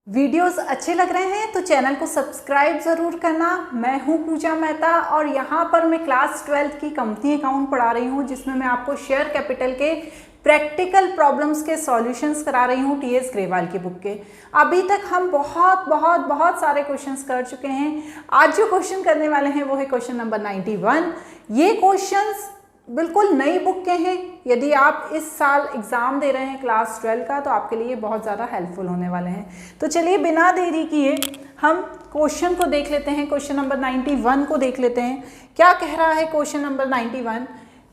Videos अच्छे लग रहे हैं तो चैनल को सब्सक्राइब ज़रूर करना। मैं हूं पूजा मेहता और यहां पर मैं क्लास 12th की कंपनी अकाउंट पढ़ा रही हूं, जिसमें मैं आपको शेयर कैपिटल के प्रैक्टिकल प्रॉब्लम्स के सॉल्यूशंस करा रही हूं टीएस ग्रेवाल की बुक के। अभी तक हम बहुत सारे क्वेश्चंस कर चुके हैं। आज जो क्वेश्चन करने वाले हैं वो है क्वेश्चन नंबर 91। ये क्वेश्चंस बिल्कुल नई बुक के हैं। यदि आप इस साल एग्ज़ाम दे रहे हैं क्लास 12 का तो आपके लिए बहुत ज़्यादा हेल्पफुल होने वाले हैं। तो चलिए बिना देरी किए हम क्वेश्चन को देख लेते हैं। क्वेश्चन नंबर 91 को देख लेते हैं। क्या कह रहा है क्वेश्चन नंबर 91?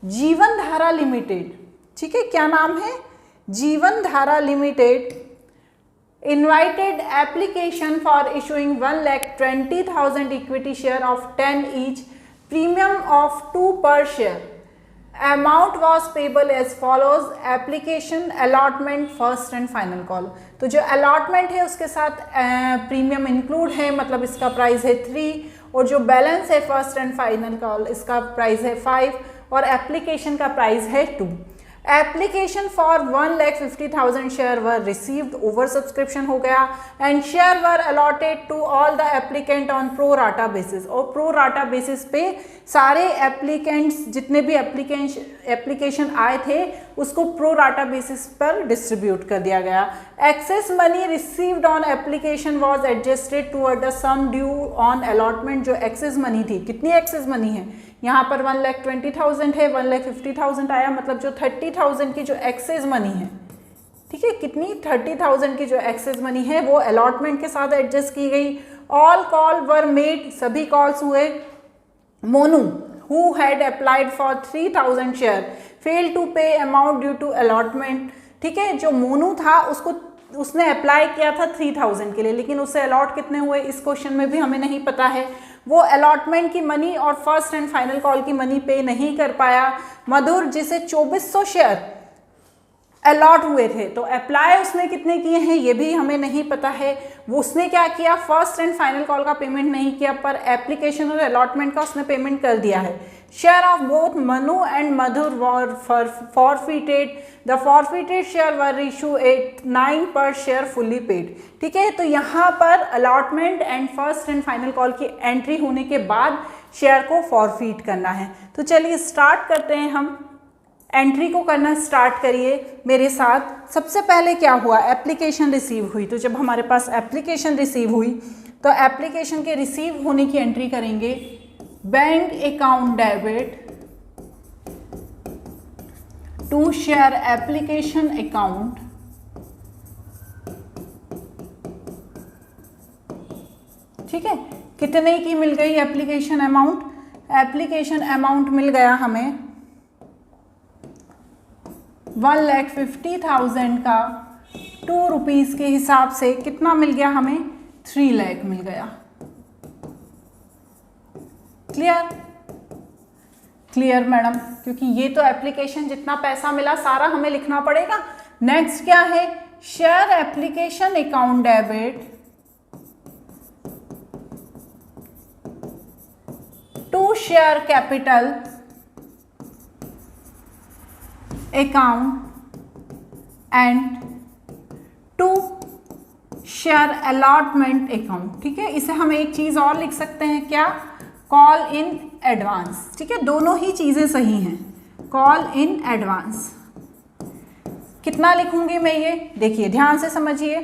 जीवन धारा लिमिटेड, ठीक है, क्या नाम है? जीवन धारा limited invited application for issuing 1,20,000 equity share of 10 each, premium of 2 per share. Amount was payable as follows: application, allotment, first and final call। तो जो allotment है उसके साथ प्रीमियम इंक्लूड है, मतलब इसका प्राइस है 3, और जो बैलेंस है फर्स्ट एंड फाइनल कॉल इसका प्राइस है 5, और एप्लीकेशन का प्राइस है 2। Application for 1,50,000 share were received, over subscription हो गया, and share were allotted to all the applicant on pro rata basis. और प्रो राटा बेसिस पे सारे एप्लीकेंट्स, जितने भी एप्लीकेशन आए थे उसको प्रो राटा बेसिस पर डिस्ट्रीब्यूट कर दिया गया। Excess money received on application was adjusted toward the some due on allotment. जो एक्सेस मनी थी, कितनी एक्सेस मनी है यहाँ पर? 1,20,000 है, 1,50,000 आया, मतलब जो 30,000 की जो एक्सेस मनी है, ठीक है, कितनी? 30,000 की जो एक्सेस मनी है वो अलॉटमेंट के साथ एडजस्ट की गई। ऑल कॉल वर मेड, सभी कॉल्स हुए। Monu who had applied for 3,000 share fail to pay amount due to allotment, ठीक है, जो मोनू था उसने अप्लाई किया था 3,000 के लिए, लेकिन उससे अलॉट कितने हुए इस क्वेश्चन में भी हमें नहीं पता है। वो अलॉटमेंट की मनी और फर्स्ट एंड फाइनल कॉल की मनी पे नहीं कर पाया। मधुर, जिसे 2400 शेयर अलॉट हुए थे, तो अप्लाई उसने कितने किए हैं ये भी हमें नहीं पता है। वो उसने क्या किया? फर्स्ट एंड फाइनल कॉल का पेमेंट नहीं किया, पर एप्लीकेशन और अलॉटमेंट का उसने पेमेंट कर दिया है। Share of both Manu and Madhur were forfeited, the forfeited share were issue at 9 पर शेयर फुल्ली पेड, ठीक है। तो यहाँ पर allotment and first and final call की एंट्री होने के बाद शेयर को फॉरफिट करना है। तो चलिए स्टार्ट करते हैं, हम एंट्री को करना स्टार्ट करिए मेरे साथ। सबसे पहले क्या हुआ? एप्लीकेशन रिसीव हुई। तो जब हमारे पास एप्लीकेशन रिसीव हुई तो एप्लीकेशन के रिसीव होने की एंट्री करेंगे। Bank account debit to share application account, ठीक है। कितने की मिल गई एप्लीकेशन अमाउंट? एप्लीकेशन अमाउंट मिल गया हमें 1,50,000 का 2 रुपीज़ के हिसाब से कितना मिल गया हमें? 3 लाख मिल गया। क्लियर? क्लियर मैडम, क्योंकि ये तो एप्लीकेशन जितना पैसा मिला सारा हमें लिखना पड़ेगा। नेक्स्ट क्या है? Share application account debit to share capital account and to share allotment account, ठीक है। इसे हम एक चीज और लिख सकते हैं, क्या? कॉल इन एडवांस, ठीक है। दोनों ही चीजें सही हैं। कॉल इन एडवांस कितना लिखूंगी मैं ये? देखिए ध्यान से समझिए।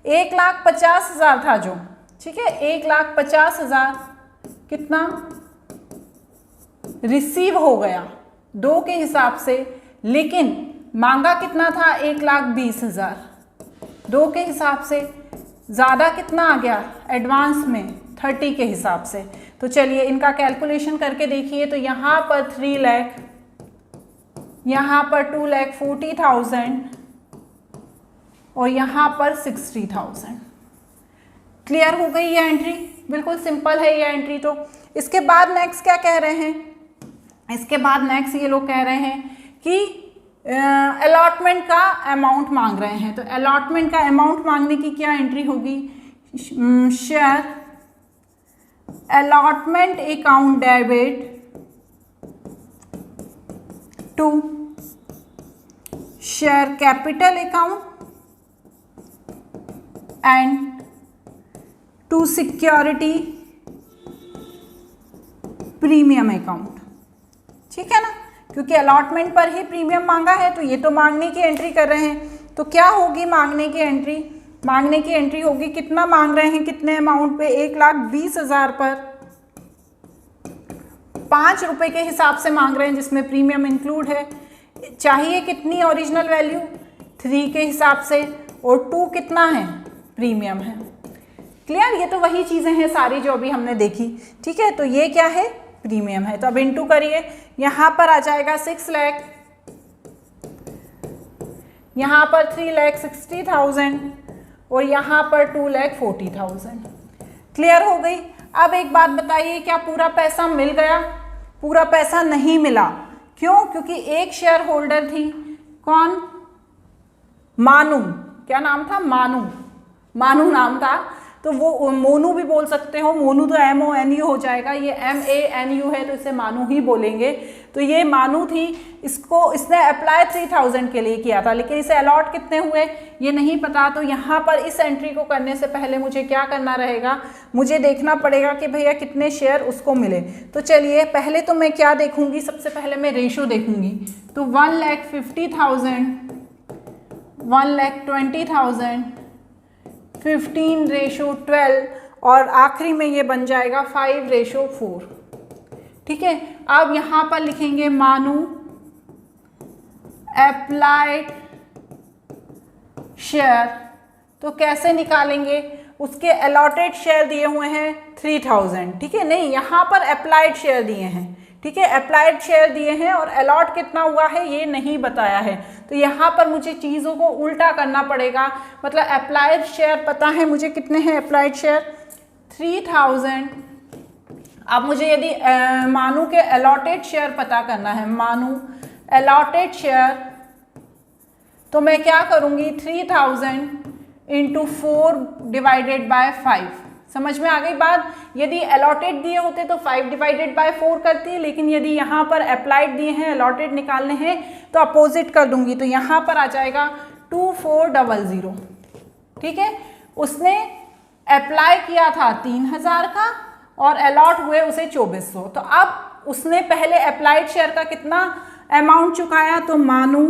1,50,000 था जो, ठीक है, 1,50,000 कितना रिसीव हो गया 2 के हिसाब से, लेकिन मांगा कितना था? 1,20,000 2 के हिसाब से। ज़्यादा कितना आ गया एडवांस में? 30 के हिसाब से। तो चलिए इनका कैलकुलेशन करके देखिए। तो यहाँ पर 3 लाख, यहाँ पर 2,40,000 और यहाँ पर 60,000। क्लियर हो गई ये एंट्री? बिल्कुल सिंपल है ये एंट्री। तो इसके बाद नेक्स्ट क्या कह रहे हैं? इसके बाद नेक्स्ट ये लोग कह रहे हैं कि अलॉटमेंट का अमाउंट मांग रहे हैं। तो अलॉटमेंट का अमाउंट मांगने की क्या एंट्री होगी? Share allotment account debit to share capital account and to security premium account, ठीक है ना, क्योंकि अलॉटमेंट पर ही प्रीमियम मांगा है तो ये तो मांगने की एंट्री कर रहे हैं। तो क्या होगी मांगने की एंट्री? मांगने की एंट्री होगी, कितना मांग रहे हैं, कितने अमाउंट पे, 1,20,000 पर 5 रुपये के हिसाब से मांग रहे हैं जिसमें प्रीमियम इंक्लूड है। चाहिए कितनी ओरिजिनल वैल्यू? 3 के हिसाब से, और 2 कितना है? प्रीमियम है। क्लियर? ये तो वही चीज़ें हैं सारी जो अभी हमने देखी, ठीक है। तो ये क्या है? प्रीमियम है। तो अब इंटू करिए, यहाँ पर आ जाएगा 6 लाख, यहाँ पर 3,60,000 और यहाँ पर 2,40,000। क्लियर हो गई? अब एक बात बताइए, क्या पूरा पैसा मिल गया? पूरा पैसा नहीं मिला। क्यों? क्योंकि एक शेयर होल्डर थी, कौन? मानू। क्या नाम था? मानू। मानू नाम था, तो वो मोनू भी बोल सकते हो, मोनू तो MONU हो जाएगा, ये MANU है तो इसे मानू ही बोलेंगे। तो ये मानू थी, इसने अप्लाई 3,000 के लिए किया था, लेकिन इसे अलॉट कितने हुए ये नहीं पता। तो यहाँ पर इस एंट्री को करने से पहले मुझे क्या करना रहेगा? मुझे देखना पड़ेगा कि भैया कितने शेयर उसको मिले। तो चलिए पहले तो मैं क्या देखूंगी? सबसे पहले मैं रेशो देखूंगी। तो 1,50,000, 1,20,000, 15:12 और आखिरी में ये बन जाएगा 5:4। ठीक है। अब यहाँ पर लिखेंगे मानू अप्लाइड शेयर। तो कैसे निकालेंगे? उसके अलॉटेड शेयर दिए हुए हैं 3,000, ठीक है। नहीं, यहाँ पर अप्लाइड शेयर दिए हैं, ठीक है। अप्लाइड शेयर दिए हैं और अलॉट कितना हुआ है ये नहीं बताया है। तो यहाँ पर मुझे चीज़ों को उल्टा करना पड़ेगा। मतलब अप्लाइड शेयर पता है मुझे कितने हैं अप्लाइड शेयर? 3,000। अब मुझे यदि मानू के अलॉटेड शेयर पता करना है, मानू अलॉटेड शेयर, तो मैं क्या करूँगी? 3,000 × 4/5। समझ में आ गई बात? यदि अलॉटेड दिए होते तो 5/4 करती, लेकिन यदि यहाँ पर अप्लाइड दिए हैं, अलॉटेड निकालने हैं, तो अपोजिट कर दूंगी। तो यहाँ पर आ जाएगा 2,400, ठीक है। उसने अप्लाई किया था 3,000 का और अलॉट हुए उसे 2,400। तो अब उसने पहले अप्लाइड शेयर का कितना अमाउंट चुकाया? तो मानू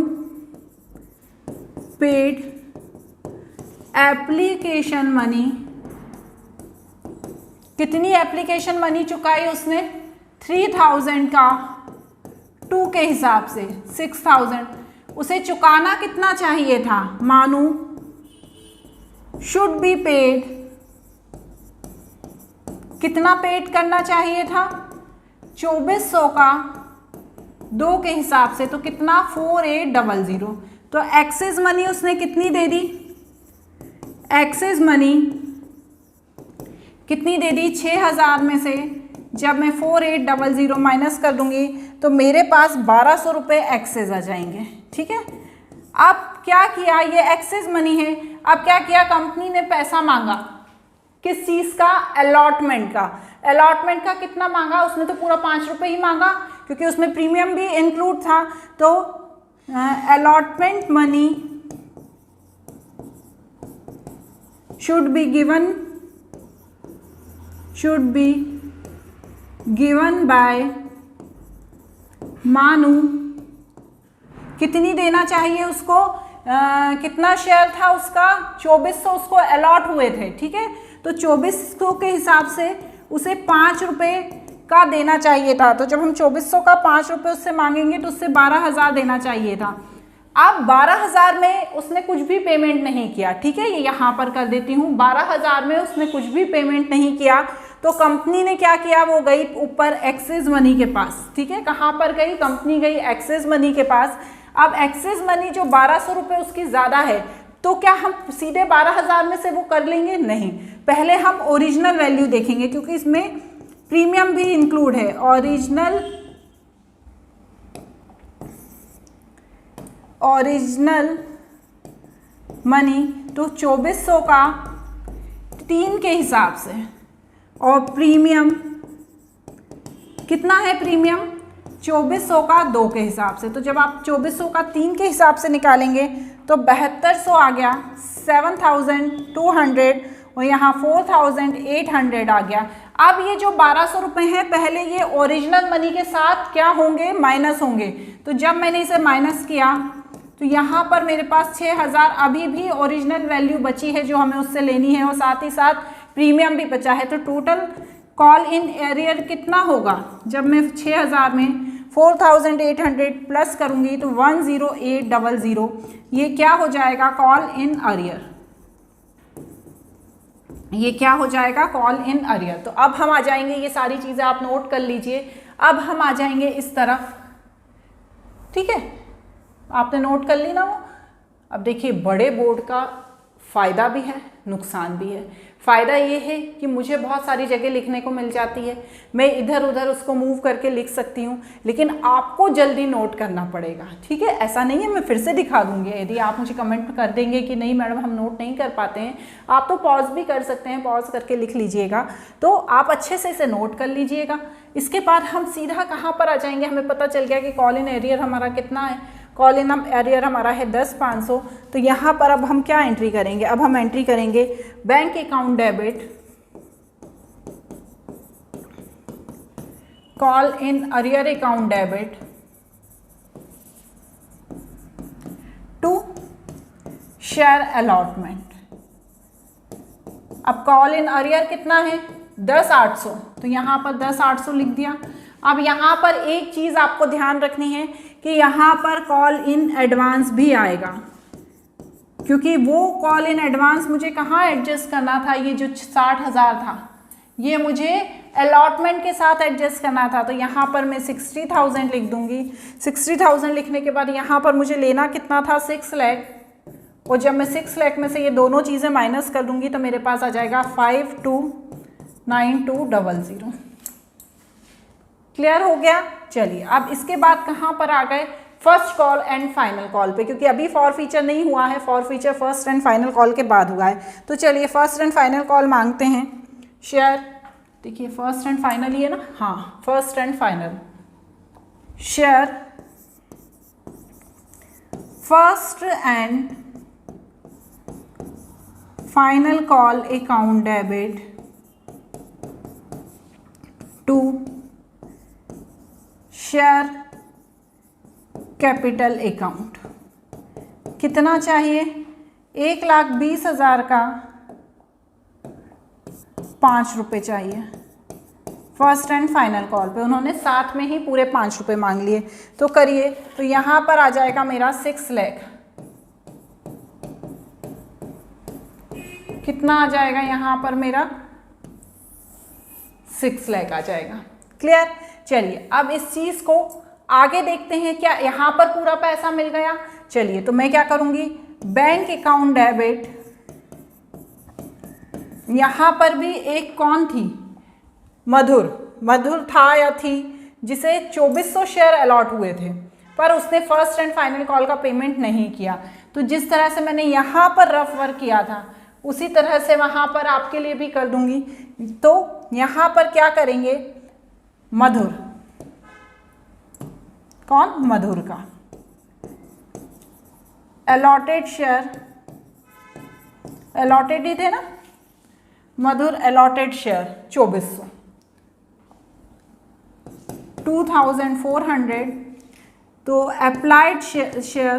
पेड एप्लीकेशन मनी। कितनी एप्लीकेशन मनी चुकाई उसने? 3,000 का 2 के हिसाब से 6,000। उसे चुकाना कितना चाहिए था? मानू शुड बी पेड, कितना पेड करना चाहिए था? 2,400 का 2 के हिसाब से, तो कितना? 4,800। तो एक्सेस मनी उसने कितनी दे दी? एक्सेस मनी कितनी दे दी? 6,000 में से जब मैं 4,800 माइनस कर दूंगी तो मेरे पास 1,200 रुपये एक्सेस आ जाएंगे, ठीक है। अब क्या किया? ये एक्सेस मनी है। अब क्या किया? कंपनी ने पैसा मांगा, किस चीज़ का? अलॉटमेंट का। अलॉटमेंट का कितना मांगा? उसने तो पूरा 5 रुपये ही मांगा, क्योंकि उसमें प्रीमियम भी इंक्लूड था। तो allotment money should be given by मानू। कितनी देना चाहिए उसको? कितना शेयर था उसका? 2,400 उसको अलॉट हुए थे, ठीक है। तो 2,400 के हिसाब से उसे 5 रुपये का देना चाहिए था। तो जब हम 2,400 का 5 रुपये उससे मांगेंगे तो उससे 12,000 देना चाहिए था। अब 12,000 में उसने कुछ भी पेमेंट नहीं किया, ठीक है। ये यहाँ पर कर देती हूँ, 12,000 में उसने कुछ भी पेमेंट नहीं किया। तो कंपनी ने क्या किया? वो गई ऊपर एक्सेस मनी के पास, ठीक है। कहाँ पर गई? कंपनी गई एक्सेस मनी के पास। अब एक्सेस मनी जो 1,200 रुपये उसकी ज़्यादा है, तो क्या हम सीधे 12,000 में से वो कर लेंगे? नहीं, पहले हम ओरिजिनल वैल्यू देखेंगे, क्योंकि इसमें प्रीमियम भी इंक्लूड है। ओरिजिनल मनी तो 2,400 का 3 के हिसाब से, और प्रीमियम कितना है? प्रीमियम 2,400 का 2 के हिसाब से। तो जब आप 2,400 का 3 के हिसाब से निकालेंगे तो 7,200 आ गया, 7,200, और यहाँ 4800 आ गया। अब ये जो 1200 रुपये हैं पहले ये ओरिजिनल मनी के साथ क्या होंगे, माइनस होंगे। तो जब मैंने इसे माइनस किया तो यहाँ पर मेरे पास 6000 अभी भी ओरिजिनल वैल्यू बची है जो हमें उससे लेनी है, और साथ ही साथ प्रीमियम भी बचा है। तो टोटल कॉल इन एरियर कितना होगा, जब मैं 6000 में 4800 प्लस करूंगी तो 10800, ये क्या हो जाएगा, कॉल इन अरियर। ये क्या हो जाएगा, कॉल इन अरियर। तो अब हम आ जाएंगे, ये सारी चीज़ें आप नोट कर लीजिए। अब हम आ जाएंगे इस तरफ, ठीक है, आपने नोट कर ली ना वो। अब देखिए बड़े बोर्ड का फ़ायदा भी है, नुकसान भी है। फ़ायदा ये है कि मुझे बहुत सारी जगह लिखने को मिल जाती है, मैं इधर उधर उसको मूव करके लिख सकती हूँ, लेकिन आपको जल्दी नोट करना पड़ेगा, ठीक है। ऐसा नहीं है मैं फिर से दिखा दूँगी, यदि आप मुझे कमेंट कर देंगे कि नहीं मैडम हम नोट नहीं कर पाते हैं, आप तो पॉज भी कर सकते हैं, पॉज करके लिख लीजिएगा, तो आप अच्छे से इसे नोट कर लीजिएगा। इसके बाद हम सीधा कहाँ पर आ जाएंगे, हमें पता चल गया कि कॉल इन एरियर हमारा कितना है, कॉल इन एरियर हमारा है 10,500। तो यहाँ पर अब हम क्या एंट्री करेंगे, अब हम एंट्री करेंगे bank account debit, call in arrear account debit to share allotment. अब कॉल इन अरियर कितना है, 10,800, तो यहाँ पर 10,800 लिख दिया। अब यहाँ पर एक चीज़ आपको ध्यान रखनी है कि यहाँ पर कॉल इन एडवांस भी आएगा, क्योंकि वो कॉल इन एडवांस मुझे कहाँ एडजस्ट करना था, ये जो 60,000 था ये मुझे अलॉटमेंट के साथ एडजस्ट करना था। तो यहाँ पर मैं 60,000 लिख दूंगी। 60,000 लिखने के बाद यहाँ पर मुझे लेना कितना था, 6 लाख, और जब मैं 6 लाख में से ये दोनों चीज़ें माइनस कर दूंगी तो मेरे पास आ जाएगा 529200। क्लियर हो गया। चलिए अब इसके बाद कहाँ पर आ गए, first call and final call पे, क्योंकि अभी फॉर फीचर नहीं हुआ है, for feature first and final call के बाद हुआ है। तो चलिए फर्स्ट एंड फाइनल कॉल मांगते हैं। शेयर, देखिए फर्स्ट एंड फाइनल ही है ना, हाँ first and final. Share first and final call account debit to share capital account. कितना चाहिए, 1,20,000 का 5 रुपये चाहिए फर्स्ट एंड फाइनल कॉल पे। उन्होंने साथ में ही पूरे 5 रुपये मांग लिए। तो करिए, तो यहाँ पर आ जाएगा मेरा 6 लाख। कितना आ जाएगा यहाँ पर मेरा, 6 लाख आ जाएगा। क्लियर। चलिए अब इस चीज़ को आगे देखते हैं, क्या यहाँ पर पूरा पैसा मिल गया। चलिए तो मैं क्या करूँगी, बैंक अकाउंट डेबिट, यहाँ पर भी एक कौन थी, मधुर था या थी, जिसे 2400 शेयर अलॉट हुए थे, पर उसने फर्स्ट एंड फाइनल कॉल का पेमेंट नहीं किया। तो जिस तरह से मैंने यहाँ पर रफ वर्क किया था उसी तरह से वहाँ पर आपके लिए भी कर दूंगी। तो यहाँ पर क्या करेंगे, मधुर, कौन, मधुर का अलॉटेड शेयर, अलॉटेड ही थे ना, मधुर अलॉटेड शेयर 2400, 2400। तो अप्लाइड शेयर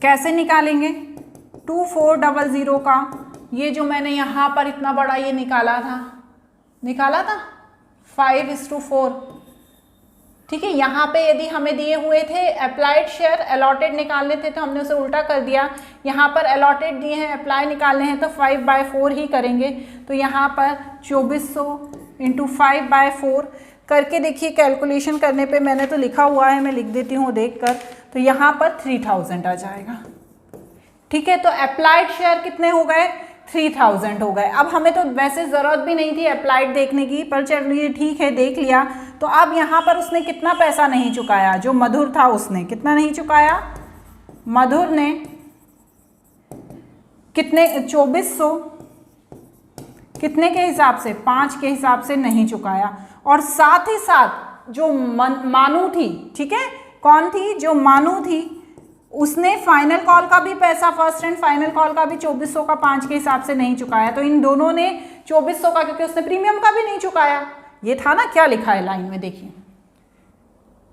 कैसे निकालेंगे, 2400 का, ये जो मैंने यहाँ पर इतना बड़ा ये निकाला था 5:4। ठीक है, यहाँ पे यदि हमें दिए हुए थे अप्लाइड शेयर अलॉटेड निकालने थे तो हमने उसे उल्टा कर दिया। यहाँ पर अलॉटेड दिए हैं, अप्लाई निकालने हैं तो 5/4 ही करेंगे। तो यहाँ पर 2400 × 5/4 करके देखिए, कैलकुलेशन करने पे मैंने तो लिखा हुआ है, मैं लिख देती हूँ देखकर। तो यहाँ पर 3000 आ जाएगा। ठीक है, तो अप्लाइड शेयर कितने हो गए, 3000 हो गए। अब हमें तो वैसे ज़रूरत भी नहीं थी अप्लाइड देखने की, पर चलिए ठीक है देख लिया। तो अब यहाँ पर उसने कितना पैसा नहीं चुकाया, जो मधुर था उसने कितना नहीं चुकाया, मधुर ने कितने, 2400 कितने के हिसाब से, 5 के हिसाब से नहीं चुकाया। और साथ ही साथ जो मानू थी, ठीक है, कौन थी, जो मानू थी, उसने फाइनल कॉल का भी पैसा, फर्स्ट एंड फाइनल कॉल का भी 2400 का 5 के हिसाब से नहीं चुकाया, तो इन दोनों ने 2400 का, क्योंकि उसने प्रीमियम का भी नहीं चुकाया। ये था ना, क्या लिखा है लाइन में देखिए,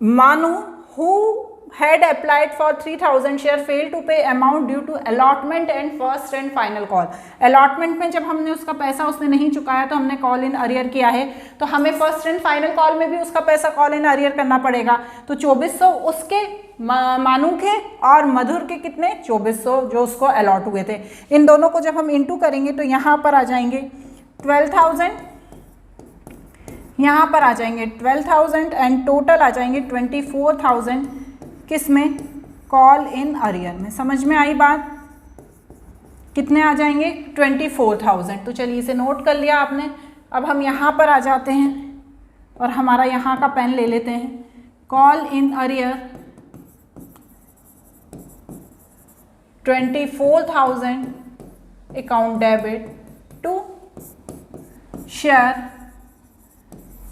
मानू who had applied for 3000 share failed to pay amount due to allotment and first and final call। allotment में जब हमने उसका पैसा उसने नहीं चुकाया तो हमने कॉल इन अरियर किया है, तो हमें फर्स्ट एंड फाइनल कॉल में भी उसका पैसा कॉल इन अरियर करना पड़ेगा। तो 2400 उसके मानू के और मधुर के कितने 2400 जो उसको अलॉट हुए थे। इन दोनों को जब हम इंटू करेंगे तो यहाँ पर आ जाएंगे 12,000, यहाँ पर आ जाएंगे 12,000 एंड टोटल आ जाएंगे 24,000 किस में, कॉल इन अरियर में। समझ में आई बात? कितने आ जाएंगे 24,000। तो चलिए इसे नोट कर लिया आपने। अब हम यहाँ पर आ जाते हैं और हमारा यहाँ का पेन ले लेते हैं। Call in arrear 24,000 account debit to share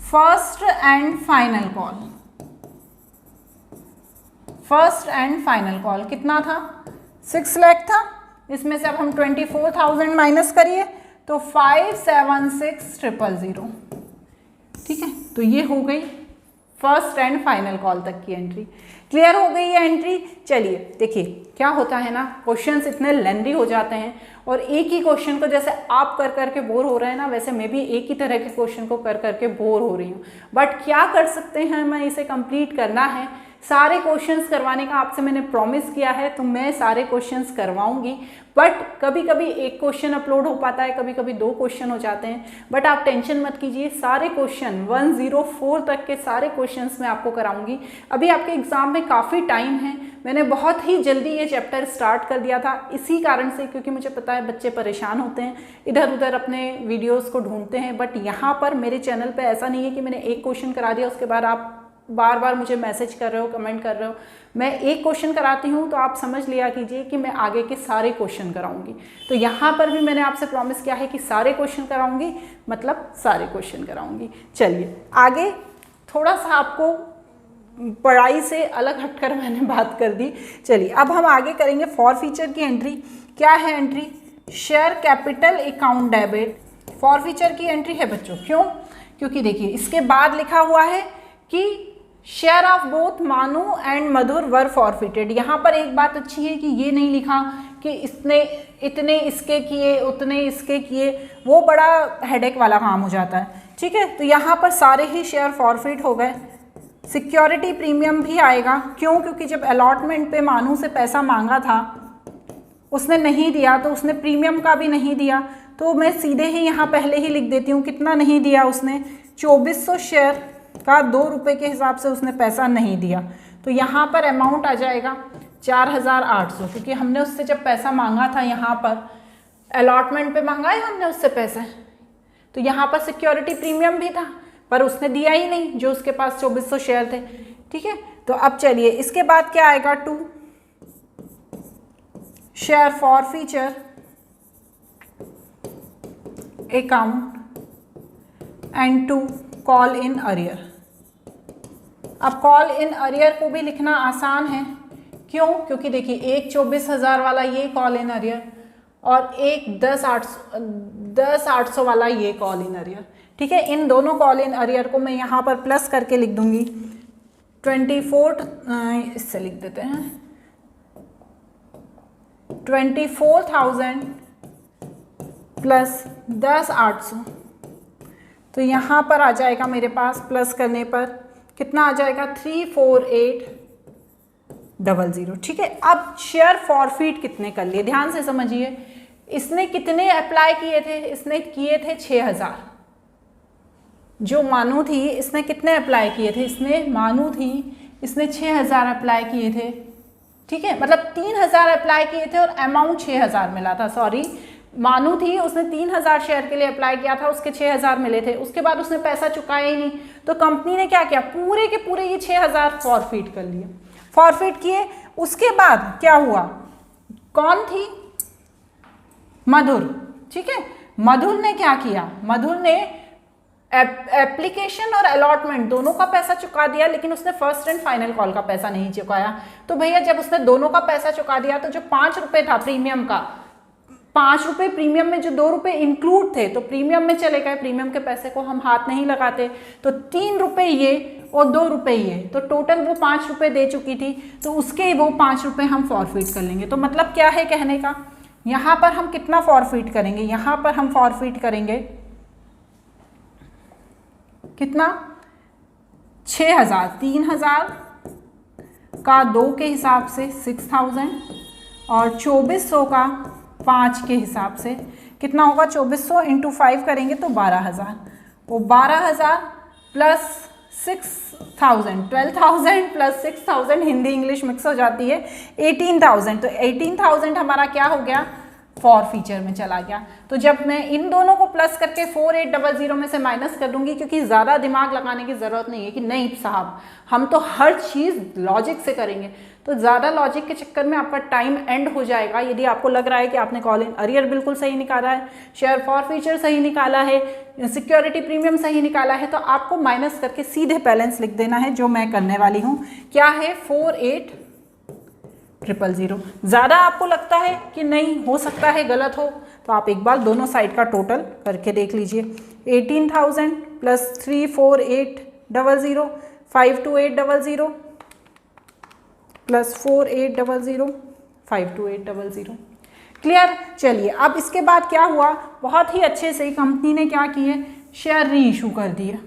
first and final call. First and final call कितना था, 6 लाख था। इसमें से अब हम 24,000 माइनस करिए तो 576,000। ठीक है, तो ये हो गई फर्स्ट एंड फाइनल कॉल तक की एंट्री। क्लियर हो गई है एंट्री। चलिए देखिए क्या होता है ना, क्वेश्चंस इतने लेंदी हो जाते हैं और एक ही क्वेश्चन को जैसे आप कर करके बोर हो रहे हैं ना, वैसे मैं भी एक ही तरह के क्वेश्चन को कर करके बोर हो रही हूँ। बट क्या कर सकते हैं, मैं इसे कंप्लीट करना है। सारे क्वेश्चंस करवाने का आपसे मैंने प्रॉमिस किया है, तो मैं सारे क्वेश्चंस करवाऊंगी। बट कभी कभी एक क्वेश्चन अपलोड हो पाता है, कभी कभी 2 क्वेश्चन हो जाते हैं। बट आप टेंशन मत कीजिए, सारे क्वेश्चन 104 तक के सारे क्वेश्चंस मैं आपको कराऊंगी। अभी आपके एग्जाम में काफ़ी टाइम है। मैंने बहुत ही जल्दी ये चैप्टर स्टार्ट कर दिया था इसी कारण से, क्योंकि मुझे पता है बच्चे परेशान होते हैं, इधर उधर अपने वीडियोज़ को ढूंढते हैं। बट यहाँ पर मेरे चैनल पर ऐसा नहीं है कि मैंने एक क्वेश्चन करा दिया उसके बाद आप बार बार मुझे मैसेज कर रहे हो, कमेंट कर रहे हो। मैं एक क्वेश्चन कराती हूँ तो आप समझ लिया कीजिए कि मैं आगे के सारे क्वेश्चन कराऊंगी। तो यहाँ पर भी मैंने आपसे प्रॉमिस किया है कि सारे क्वेश्चन कराऊंगी, मतलब सारे क्वेश्चन कराऊंगी। चलिए आगे थोड़ा सा आपको पढ़ाई से अलग हटकर मैंने बात कर दी। चलिए अब हम आगे करेंगे फॉर फीचर की एंट्री। क्या है entry, share capital account debit. For feature की एंट्री है बच्चों, क्यों? क्योंकि देखिए इसके बाद लिखा हुआ है कि शेयर ऑफ बोथ मानू एंड मधुर वर फॉरफिटेड। यहाँ पर एक बात अच्छी है कि ये नहीं लिखा कि इसने इतने इसके किए उतने इसके किए, वो बड़ा हेडेक वाला काम हो जाता है। ठीक है, तो यहाँ पर सारे ही शेयर फॉरफिट हो गए। सिक्योरिटी प्रीमियम भी आएगा, क्यों? क्योंकि जब अलॉटमेंट पे मानू से पैसा मांगा था उसने नहीं दिया, तो उसने प्रीमियम का भी नहीं दिया। तो मैं सीधे ही यहाँ पहले ही लिख देती हूँ कितना नहीं दिया उसने, 2400 शेयर का 2 रुपये के हिसाब से उसने पैसा नहीं दिया। तो यहाँ पर अमाउंट आ जाएगा 4,800, क्योंकि हमने उससे जब पैसा मांगा था, यहाँ पर अलॉटमेंट पे मांगा है हमने उससे पैसा, तो यहाँ पर सिक्योरिटी प्रीमियम भी था पर उसने दिया ही नहीं, जो उसके पास 2400 शेयर थे। ठीक है, तो अब चलिए इसके बाद क्या आएगा, 2 share forfeiture account and 2 call in arrear. अब कॉल इन अरियर को भी लिखना आसान है, क्यों? क्योंकि देखिए एक 24,000 वाला ये कॉल इन अरियर और एक 10,800 वाला ये कॉल इन अरियर। ठीक है, इन दोनों कॉल इन अरियर को मैं यहाँ पर प्लस करके लिख दूंगी 24, इससे लिख देते हैं 24,000 प्लस 10,800। तो यहाँ पर आ जाएगा मेरे पास प्लस करने पर कितना आ जाएगा, 34800। ठीक है, अब शेयर फॉरफिट कितने कर लिए, ध्यान से समझिए। इसने कितने अप्लाई किए थे, इसने किए थे 6,000। जो मानू थी इसने कितने अप्लाई किए थे, इसने मानू थी इसने 6,000 अप्लाई किए थे। ठीक है, मतलब 3,000 अप्लाई किए थे और अमाउंट 6,000 मिला था। सॉरी, मानू थी उसने 3,000 शेयर के लिए अप्लाई किया था, उसके 6,000 मिले थे। उसके बाद उसने पैसा चुकाया ही नहीं, तो कंपनी ने क्या किया, पूरे के पूरे ये 6,000 फॉरफिट कर लिए। फॉरफिट किए, उसके बाद क्या हुआ, कौन थी, मधुर। ठीक है, मधुर ने क्या किया, मधुर ने एप्लीकेशन और अलॉटमेंट दोनों का पैसा चुका दिया, लेकिन उसने फर्स्ट एंड फाइनल कॉल का पैसा नहीं चुकाया। तो भैया जब उसने दोनों का पैसा चुका दिया तो जो 5 रुपए था प्रीमियम का, 5 रुपए प्रीमियम में जो 2 रुपए इंक्लूड थे तो प्रीमियम में चले गए, प्रीमियम के पैसे को हम हाथ नहीं लगाते। तो 3 रुपए ये और 2 रुपए ये, तो टोटल वो 5 रुपए दे चुकी थी, तो उसके वो 5 रुपए हम फॉरफिट कर लेंगे। तो मतलब क्या है कहने का, यहाँ पर हम कितना फॉरफिट करेंगे, यहाँ पर हम फॉरफिट करेंगे कितना, 6000, 3000 का 2 के हिसाब से 6000 और 2400 का 5 के हिसाब से कितना होगा, 2400 इंटू 5 करेंगे तो 12000, वो 12000 plus 6000, 12000 plus 6000, Hindi English mix हो जाती है, 18000। तो 18000 हमारा क्या हो गया, फॉर फीचर में चला गया। तो जब मैं इन दोनों को प्लस करके 4800 में से माइनस कर दूंगी, क्योंकि ज़्यादा दिमाग लगाने की ज़रूरत नहीं है कि नहीं साहब हम तो हर चीज़ लॉजिक से करेंगे, तो ज़्यादा लॉजिक के चक्कर में आपका टाइम एंड हो जाएगा। यदि आपको लग रहा है कि आपने कॉल इन अरियर बिल्कुल सही निकाला है, शेयर फॉर फीचर सही निकाला है, सिक्योरिटी प्रीमियम सही निकाला है, तो आपको माइनस करके सीधे बैलेंस लिख देना है, जो मैं करने वाली हूँ। क्या है, 48,000। ज़्यादा आपको लगता है कि नहीं हो सकता है गलत हो, तो आप एक बार दोनों साइड का टोटल करके देख लीजिए। 18,000 प्लस 34800, 52800 प्लस 4800, 52800। क्लियर। चलिए अब इसके बाद क्या हुआ, बहुत ही अच्छे से कंपनी ने क्या किए, शेयर री इशू कर दिए,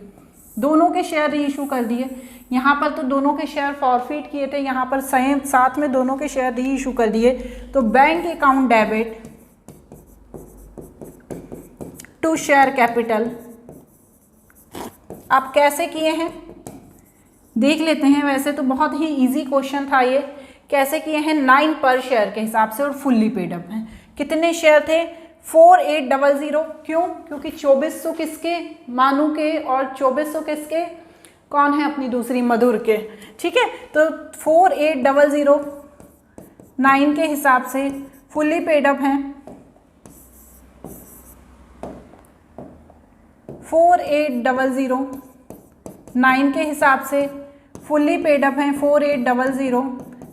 दोनों के शेयर री इशू कर दिए। यहाँ पर तो दोनों के शेयर फॉरफिट किए थे, यहाँ पर सेम साथ में दोनों के शेयर री इशू कर दिए। तो bank account debit to share capital, आप कैसे किए हैं देख लेते हैं। वैसे तो बहुत ही इजी क्वेश्चन था ये, कैसे किए हैं, 9 पर शेयर के हिसाब से और फुल्ली पेड अप हैं। कितने शेयर थे, 4800। क्यों, क्योंकि 2400 किसके, मानू के, और 2400 किसके, कौन है, अपनी दूसरी मधुर के। ठीक है, तो 4800 9 के हिसाब से फुल्ली पेड अप हैं। 4800 9 के हिसाब से फुल्ली पेड अप हैं। 4800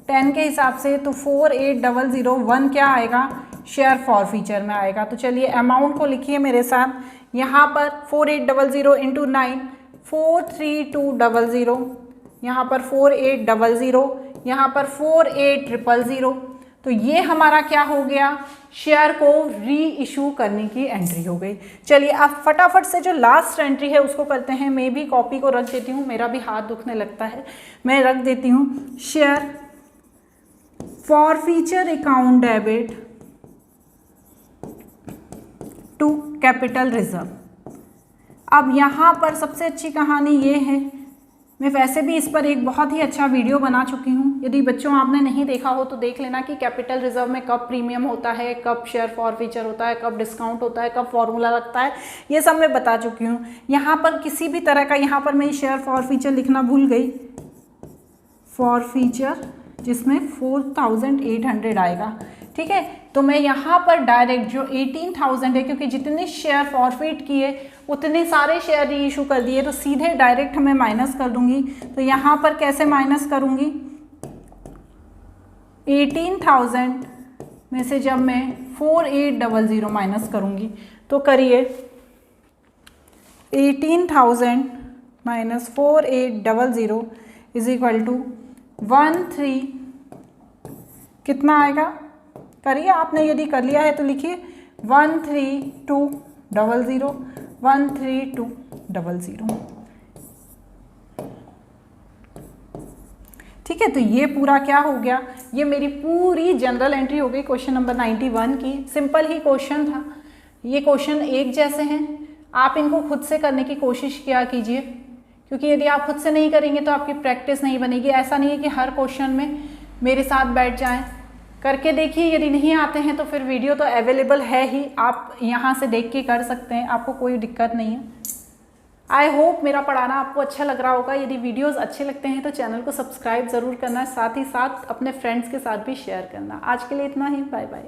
10 के हिसाब से, तो 4800 1 क्या आएगा, शेयर फॉर फीचर में आएगा। तो चलिए अमाउंट को लिखिए मेरे साथ, यहाँ पर 4800 इंटू 9 43200, यहाँ पर 4800, यहाँ पर 48000। तो ये हमारा क्या हो गया, शेयर को री इशू करने की एंट्री हो गई। चलिए अब फटाफट से जो लास्ट एंट्री है उसको करते हैं। मैं भी कॉपी को रख देती हूँ, मेरा भी हाथ दुखने लगता है, मैं रख देती हूँ share forfeiture account debit to capital reserve. अब यहाँ पर सबसे अच्छी कहानी ये है, मैं वैसे भी इस पर एक बहुत ही अच्छा वीडियो बना चुकी हूँ, यदि बच्चों आपने नहीं देखा हो तो देख लेना कि कैपिटल रिजर्व में कब प्रीमियम होता है, कब शेयर फॉर फीचर होता है, कब डिस्काउंट होता है, कब फॉर्मूला लगता है, ये सब मैं बता चुकी हूँ। यहाँ पर किसी भी तरह का, यहाँ पर मैं शेयर फॉर फीचर लिखना भूल गई, फॉर फीचर जिसमें 4800 आएगा। ठीक है, तो मैं यहाँ पर डायरेक्ट जो 18,000 है, क्योंकि जितने शेयर फॉरफिट किए उतने सारे शेयर री इशू कर दिए, तो सीधे डायरेक्ट मैं माइनस कर दूंगी। तो यहाँ पर कैसे माइनस करूँगी, 18,000 में से जब मैं 4800 माइनस करूँगी तो करिए 18,000 माइनस 4800 इज इक्वल टू 13, कितना आएगा, करिए आपने, यदि कर लिया है तो लिखिए 13200, 13200। ठीक है, तो ये पूरा क्या हो गया, ये मेरी पूरी जनरल एंट्री हो गई क्वेश्चन नंबर 91 की। सिंपल ही क्वेश्चन था, ये क्वेश्चन एक जैसे हैं, आप इनको खुद से करने की कोशिश किया कीजिए, क्योंकि यदि आप खुद से नहीं करेंगे तो आपकी प्रैक्टिस नहीं बनेगी। ऐसा नहीं है कि हर क्वेश्चन में मेरे साथ बैठ जाएं, करके देखिए। यदि नहीं आते हैं तो फिर वीडियो तो अवेलेबल है ही, आप यहाँ से देख के कर सकते हैं, आपको कोई दिक्कत नहीं है। आई होप मेरा पढ़ाना आपको अच्छा लग रहा होगा। यदि वीडियोस अच्छे लगते हैं तो चैनल को सब्सक्राइब ज़रूर करना, साथ ही साथ अपने फ्रेंड्स के साथ भी शेयर करना। आज के लिए इतना ही, बाय बाय।